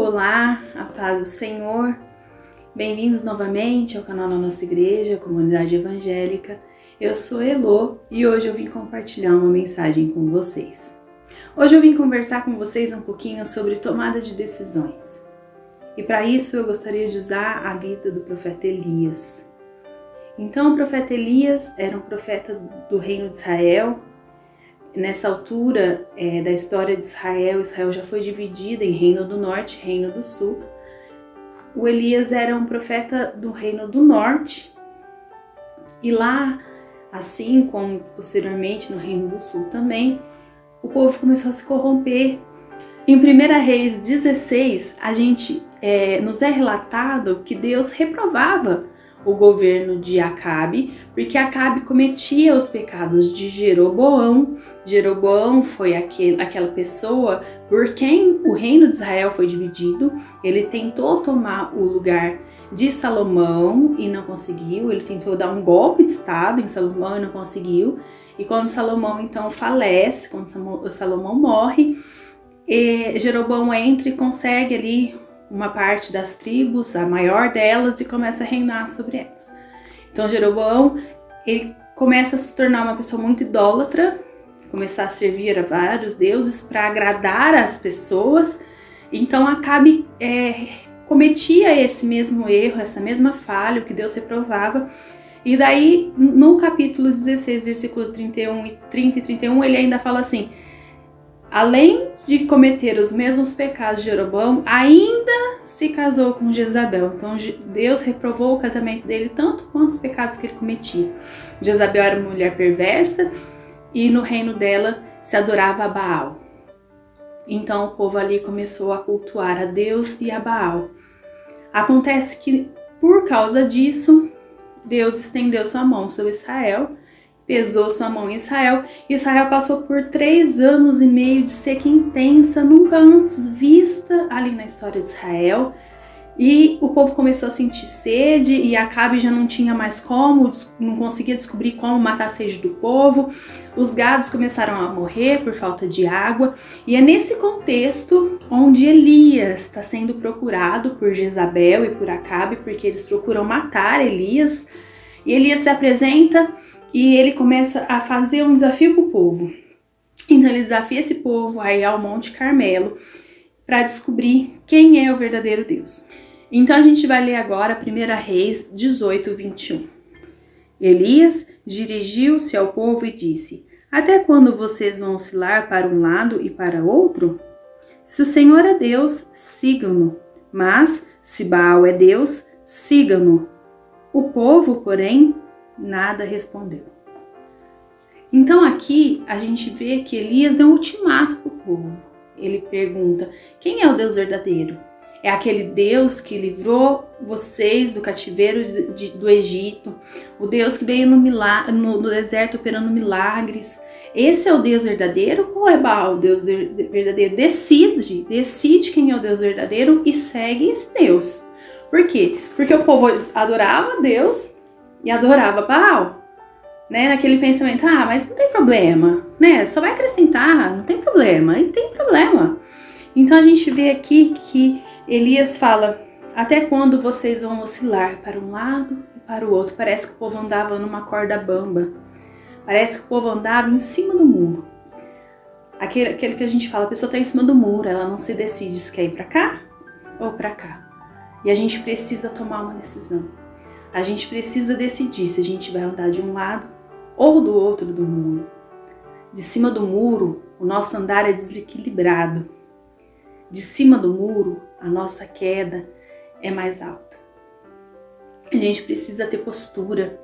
Olá, a paz do Senhor. Bem-vindos novamente ao canal da nossa igreja, Comunidade Evangélica. Eu sou Elô e hoje eu vim compartilhar uma mensagem com vocês. Hoje eu vim conversar com vocês um pouquinho sobre tomada de decisões. E para isso eu gostaria de usar a vida do profeta Elias. Então o profeta Elias era um profeta do reino de Israel. Nessa altura da história de Israel, Israel já foi dividida em reino do norte e reino do sul. O Elias era um profeta do reino do norte e lá, assim como posteriormente no reino do sul também, o povo começou a se corromper. Em 1 Reis 16, nos é relatado que Deus reprovava o governo de Acabe, porque Acabe cometia os pecados de Jeroboão. Jeroboão foi aquela pessoa por quem o reino de Israel foi dividido. Ele tentou tomar o lugar de Salomão e não conseguiu. Ele tentou dar um golpe de estado em Salomão e não conseguiu. E quando Salomão então falece, quando Salomão morre, Jeroboão entra e consegue ali uma parte das tribos, a maior delas, e começa a reinar sobre elas. Então Jeroboão, ele começa a se tornar uma pessoa muito idólatra, começar a servir a vários deuses para agradar as pessoas. Então Acabe cometia esse mesmo erro, essa mesma falha, que Deus reprovava. E daí, no capítulo 16, versículo 30 e 31, ele ainda fala assim: além de cometer os mesmos pecados de Jeroboão, ainda se casou com Jezabel. Então Deus reprovou o casamento dele tanto quanto os pecados que ele cometia. Jezabel era uma mulher perversa e no reino dela se adorava a Baal. Então o povo ali começou a cultuar a Deus e a Baal. Acontece que por causa disso, Deus estendeu sua mão sobre Israel, pesou sua mão em Israel. Israel passou por 3 anos e meio de seca intensa, nunca antes vista ali na história de Israel. E o povo começou a sentir sede e Acabe já não tinha mais como, não conseguia descobrir como matar a sede do povo. Os gados começaram a morrer por falta de água. E é nesse contexto onde Elias está sendo procurado por Jezabel e por Acabe, porque eles procuram matar Elias. E Elias se apresenta e ele começa a fazer um desafio para o povo. Então ele desafia esse povo a ir ao Monte Carmelo para descobrir quem é o verdadeiro Deus. Então a gente vai ler agora 1 Reis 18, 21. Elias dirigiu-se ao povo e disse: até quando vocês vão oscilar para um lado e para outro? Se o Senhor é Deus, sigam-no, mas se Baal é Deus, sigam-no. O povo, porém, nada respondeu. Então aqui a gente vê que Elias deu um ultimato para o povo. Ele pergunta: quem é o Deus verdadeiro? É aquele Deus que livrou vocês do cativeiro do Egito, o Deus que veio no deserto operando milagres. Esse é o Deus verdadeiro ou é Baal o Deus verdadeiro? Decide quem é o Deus verdadeiro e segue esse Deus. Por quê? Porque o povo adorava Deus e adorava Baal, né? Naquele pensamento: mas não tem problema, né? Só vai acrescentar, não tem problema. E tem problema. Então a gente vê aqui que Elias fala: até quando vocês vão oscilar para um lado e para o outro? Parece que o povo andava numa corda bamba. Parece que o povo andava em cima do muro. Aquele que a gente fala, a pessoa está em cima do muro, ela não se decide se quer ir para cá ou para cá. E a gente precisa tomar uma decisão. A gente precisa decidir se a gente vai andar de um lado ou do outro do muro. De cima do muro, o nosso andar é desequilibrado. De cima do muro, a nossa queda é mais alta. A gente precisa ter postura.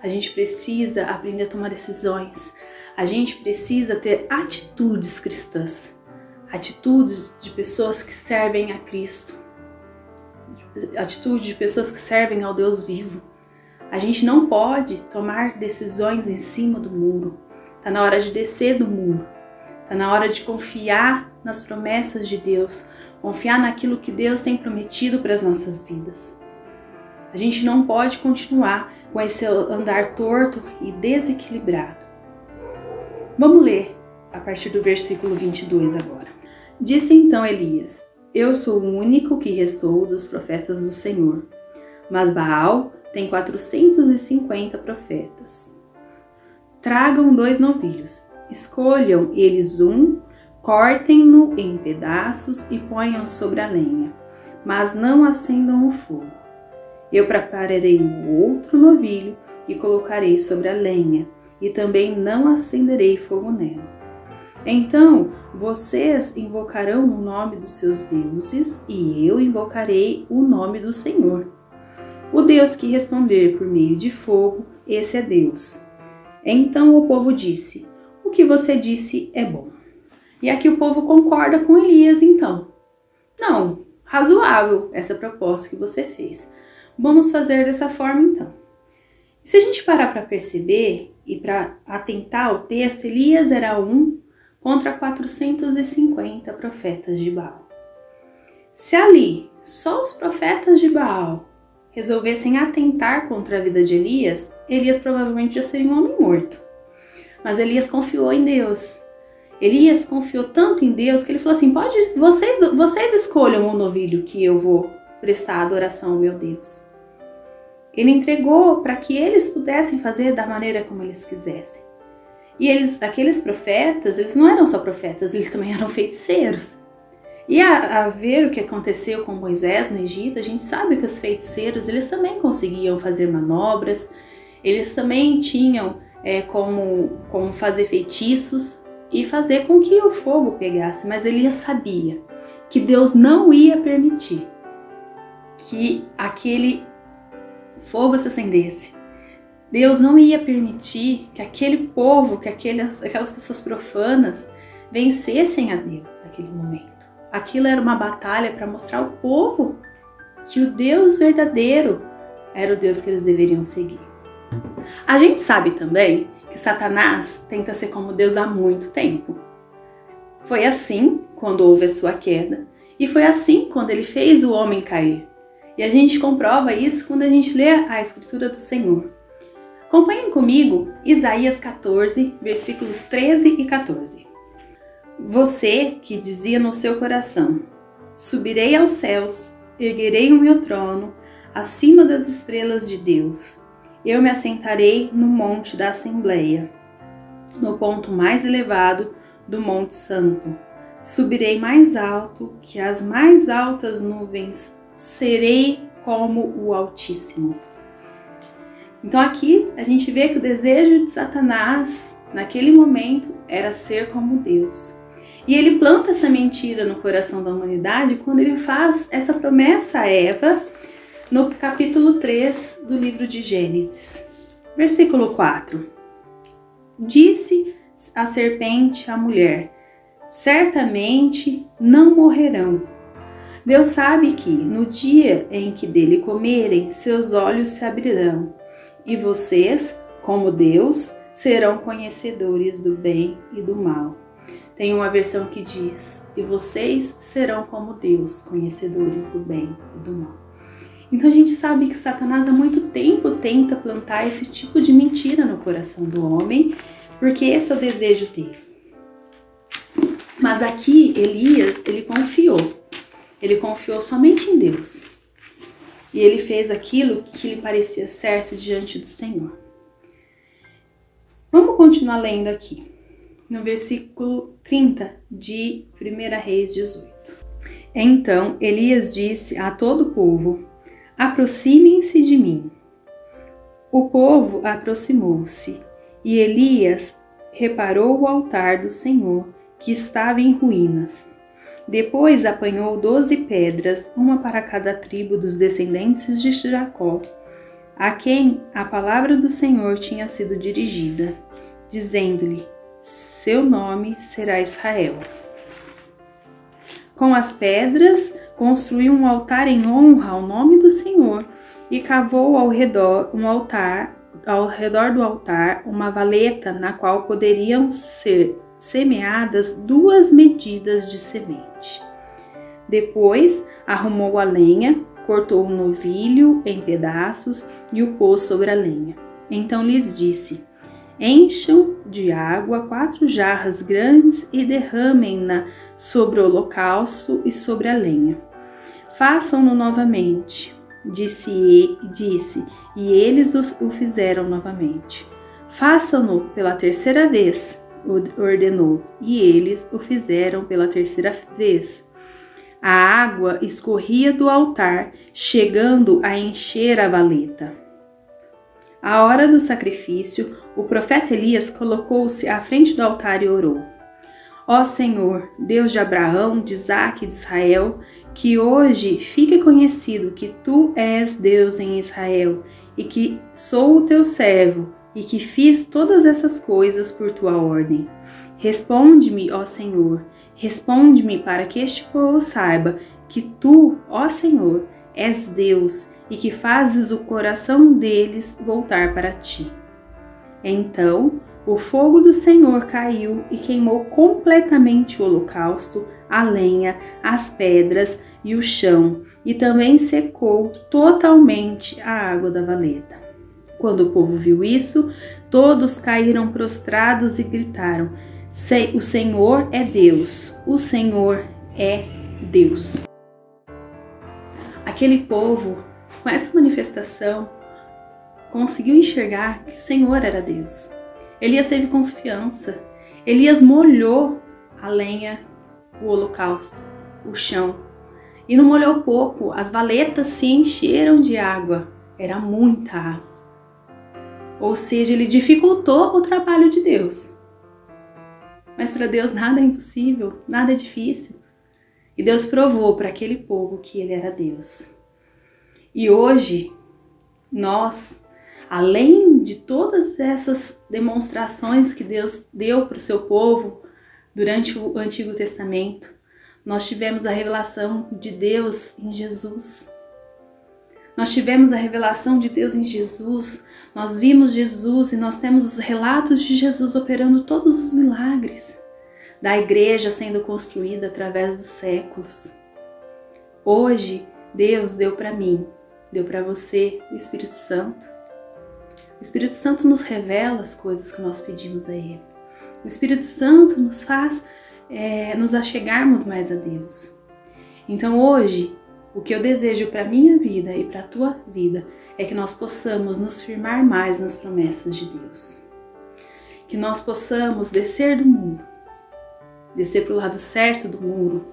A gente precisa aprender a tomar decisões. A gente precisa ter atitudes cristãs. Atitudes de pessoas que servem a Cristo. Atitude de pessoas que servem ao Deus vivo. A gente não pode tomar decisões em cima do muro. Está na hora de descer do muro. Está na hora de confiar nas promessas de Deus. Confiar naquilo que Deus tem prometido para as nossas vidas. A gente não pode continuar com esse andar torto e desequilibrado. Vamos ler a partir do versículo 22 agora. Disse então Elias: eu sou o único que restou dos profetas do Senhor, mas Baal tem 450 profetas. Tragam 2 novilhos, escolham eles um, cortem-no em pedaços e ponham sobre a lenha, mas não acendam o fogo. Eu prepararei o outro novilho e colocarei sobre a lenha, e também não acenderei fogo nela. Então vocês invocarão o nome dos seus deuses, e eu invocarei o nome do Senhor. O Deus que responder por meio de fogo, esse é Deus. Então o povo disse: o que você disse é bom. E aqui o povo concorda com Elias, então. Não, razoável essa proposta que você fez. Vamos fazer dessa forma, então. E se a gente parar para perceber e para atentar ao texto, Elias era 1 contra 450 profetas de Baal. Se ali só os profetas de Baal resolvessem atentar contra a vida de Elias, Elias provavelmente já seria um homem morto. Mas Elias confiou em Deus. Elias confiou tanto em Deus que ele falou assim: vocês escolham o novilho que eu vou prestar adoração ao meu Deus. Ele entregou para que eles pudessem fazer da maneira como eles quisessem. E aqueles profetas, eles não eram só profetas, eles também eram feiticeiros. E a ver o que aconteceu com Moisés no Egito, a gente sabe que os feiticeiros, eles também conseguiam fazer manobras, eles também tinham como fazer feitiços e fazer com que o fogo pegasse. Mas Elias sabia que Deus não ia permitir que aquele fogo se acendesse. Deus não ia permitir que aquele povo, que aquelas pessoas profanas vencessem a Deus naquele momento. Aquilo era uma batalha para mostrar ao povo que o Deus verdadeiro era o Deus que eles deveriam seguir. A gente sabe também que Satanás tenta ser como Deus há muito tempo. Foi assim quando houve a sua queda, e foi assim quando ele fez o homem cair. E a gente comprova isso quando a gente lê a Escritura do Senhor. Acompanhem comigo Isaías 14, versículos 13 e 14. Você que dizia no seu coração: subirei aos céus, erguerei o meu trono acima das estrelas de Deus. Eu me assentarei no monte da Assembleia, no ponto mais elevado do Monte Santo. Subirei mais alto que as mais altas nuvens, serei como o Altíssimo. Então aqui a gente vê que o desejo de Satanás naquele momento era ser como Deus. E ele planta essa mentira no coração da humanidade quando ele faz essa promessa a Eva no capítulo 3 do livro de Gênesis. Versículo 4. Disse a serpente à mulher: certamente não morrerão. Deus sabe que no dia em que dele comerem, seus olhos se abrirão, e vocês, como Deus, serão conhecedores do bem e do mal. Tem uma versão que diz: e vocês serão como Deus, conhecedores do bem e do mal. Então a gente sabe que Satanás há muito tempo tenta plantar esse tipo de mentira no coração do homem, porque esse é o desejo dele. Mas aqui Elias, ele confiou somente em Deus. E ele fez aquilo que lhe parecia certo diante do Senhor. Vamos continuar lendo aqui, no versículo 30 de 1 Reis 18. Então Elias disse a todo o povo: aproximem-se de mim. O povo aproximou-se, e Elias reparou o altar do Senhor, que estava em ruínas. Depois apanhou 12 pedras, uma para cada tribo dos descendentes de Jacó, a quem a palavra do Senhor tinha sido dirigida, dizendo-lhe: seu nome será Israel. Com as pedras, construiu um altar em honra ao nome do Senhor e cavou ao redor do altar uma valeta na qual poderiam ser semeadas 2 medidas de semente. Depois arrumou a lenha, cortou o novilho em pedaços e o pôs sobre a lenha. Então lhes disse: Encham de água 4 jarras grandes e derramem-na sobre o holocausto e sobre a lenha. Façam-no novamente, disse, e eles o fizeram novamente. Façam-no pela 3ª vez, ordenou, e eles o fizeram pela 3ª vez. A água escorria do altar, chegando a encher a valeta. À hora do sacrifício, o profeta Elias colocou-se à frente do altar e orou: Ó Senhor, Deus de Abraão, de Isaque e de Israel, que hoje fique conhecido que Tu és Deus em Israel, e que sou o Teu servo, e que fiz todas essas coisas por Tua ordem. Responde-me, ó Senhor, responde-me para que este povo saiba que Tu, ó Senhor, és Deus, e que fazes o coração deles voltar para Ti. Então, o fogo do Senhor caiu e queimou completamente o holocausto, a lenha, as pedras e o chão, e também secou totalmente a água da valeta. Quando o povo viu isso, todos caíram prostrados e gritaram: O Senhor é Deus, o Senhor é Deus. Aquele povo, com essa manifestação, conseguiu enxergar que o Senhor era Deus. Elias teve confiança. Elias molhou a lenha, o holocausto, o chão. E não molhou pouco, as valetas se encheram de água. Era muita água. Ou seja, ele dificultou o trabalho de Deus. Mas para Deus nada é impossível, nada é difícil. E Deus provou para aquele povo que Ele era Deus. E hoje, nós, além de todas essas demonstrações que Deus deu para o seu povo durante o Antigo Testamento, nós tivemos a revelação de Deus em Jesus. Nós tivemos a revelação de Deus em Jesus, nós vimos Jesus e nós temos os relatos de Jesus operando todos os milagres, da igreja sendo construída através dos séculos. Hoje, Deus deu para mim, deu para você o Espírito Santo. O Espírito Santo nos revela as coisas que nós pedimos a Ele. O Espírito Santo nos faz nos achegarmos mais a Deus. Então hoje, o que eu desejo para a minha vida e para a tua vida é que nós possamos nos firmar mais nas promessas de Deus. Que nós possamos descer do muro, descer para o lado certo do muro,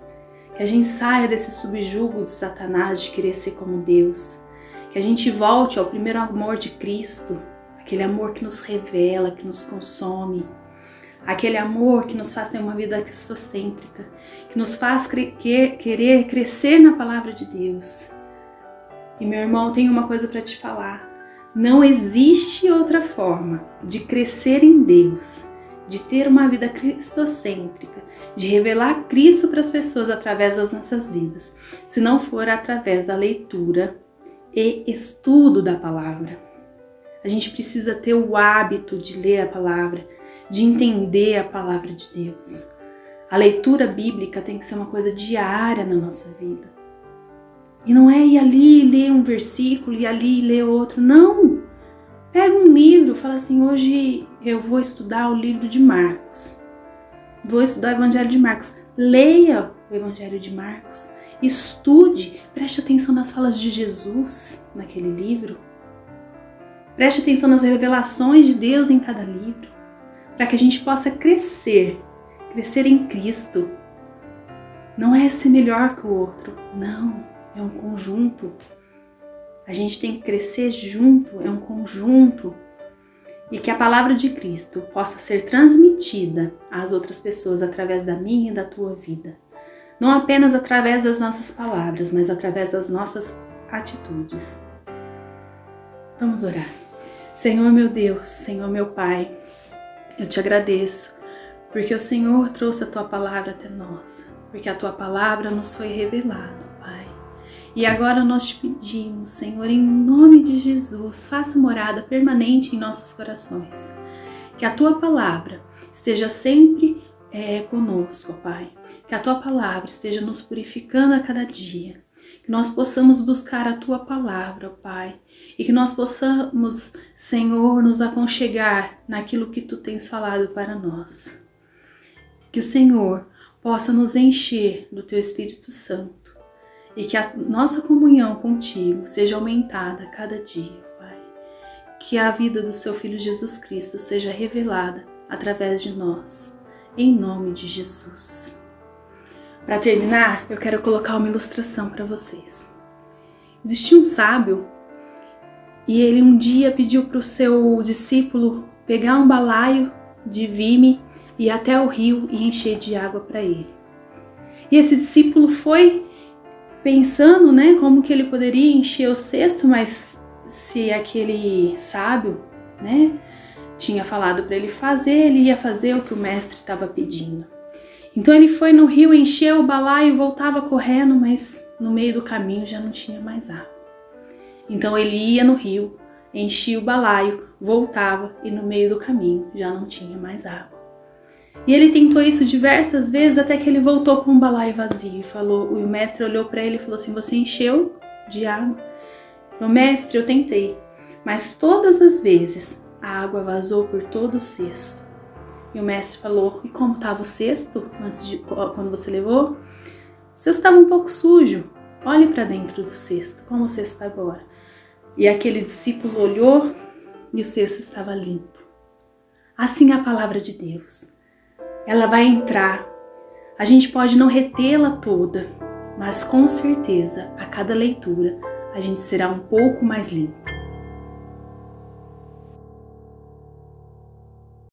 que a gente saia desse subjugo de Satanás de querer ser como Deus, que a gente volte ao primeiro amor de Cristo, aquele amor que nos revela, que nos consome, aquele amor que nos faz ter uma vida cristocêntrica, que nos faz querer crescer na palavra de Deus. E meu irmão, tenho uma coisa para te falar. Não existe outra forma de crescer em Deus, de ter uma vida cristocêntrica, de revelar Cristo para as pessoas através das nossas vidas, se não for através da leitura e estudo da palavra. A gente precisa ter o hábito de ler a palavra, de entender a palavra de Deus. A leitura bíblica tem que ser uma coisa diária na nossa vida. E não é ir ali e ler um versículo e ali e ler outro. Não! Pega um livro, fala assim, hoje eu vou estudar o livro de Marcos. Vou estudar o Evangelho de Marcos. Leia o Evangelho de Marcos. Estude, preste atenção nas falas de Jesus naquele livro. Preste atenção nas revelações de Deus em cada livro, para que a gente possa crescer em Cristo. Não é ser melhor que o outro, não, é um conjunto. A gente tem que crescer junto, é um conjunto. E que a palavra de Cristo possa ser transmitida às outras pessoas através da minha e da tua vida. Não apenas através das nossas palavras, mas através das nossas atitudes. Vamos orar. Senhor meu Deus, Senhor meu Pai, eu te agradeço porque o Senhor trouxe a tua palavra até nós, porque a tua palavra nos foi revelada, Pai. E agora nós te pedimos, Senhor, em nome de Jesus, faça morada permanente em nossos corações. Que a tua palavra esteja sempre conosco, Pai. Que a tua palavra esteja nos purificando a cada dia. Que nós possamos buscar a tua palavra, Pai. e que nós possamos, Senhor, nos aconchegar naquilo que Tu tens falado para nós. Que o Senhor possa nos encher do Teu Espírito Santo e que a nossa comunhão contigo seja aumentada a cada dia, Pai. Que a vida do Seu Filho Jesus Cristo seja revelada através de nós, em nome de Jesus. Para terminar, eu quero colocar uma ilustração para vocês. Existia um sábio e ele um dia pediu para o seu discípulo pegar um balaio de vime e ir até o rio e encher de água para ele. E esse discípulo foi pensando, como que ele poderia encher o cesto, mas se aquele sábio, tinha falado para ele fazer, ele ia fazer o que o mestre estava pedindo. Então ele foi no rio, encheu o balaio e voltava correndo, mas no meio do caminho já não tinha mais água. Então ele ia no rio, enchia o balaio, voltava e no meio do caminho já não tinha mais água. E ele tentou isso diversas vezes até que ele voltou com o balaio vazio e falou, o mestre olhou para ele e falou assim, você encheu de água? Meu mestre, eu tentei, mas todas as vezes a água vazou por todo o cesto. E o mestre falou, e como estava o cesto quando você levou? O cesto estava um pouco sujo, olhe para dentro do cesto, como o cesto está agora. E aquele discípulo olhou e o cesto estava limpo. Assim é a palavra de Deus. Ela vai entrar, a gente pode não retê-la toda, mas com certeza, a cada leitura, a gente será um pouco mais limpo.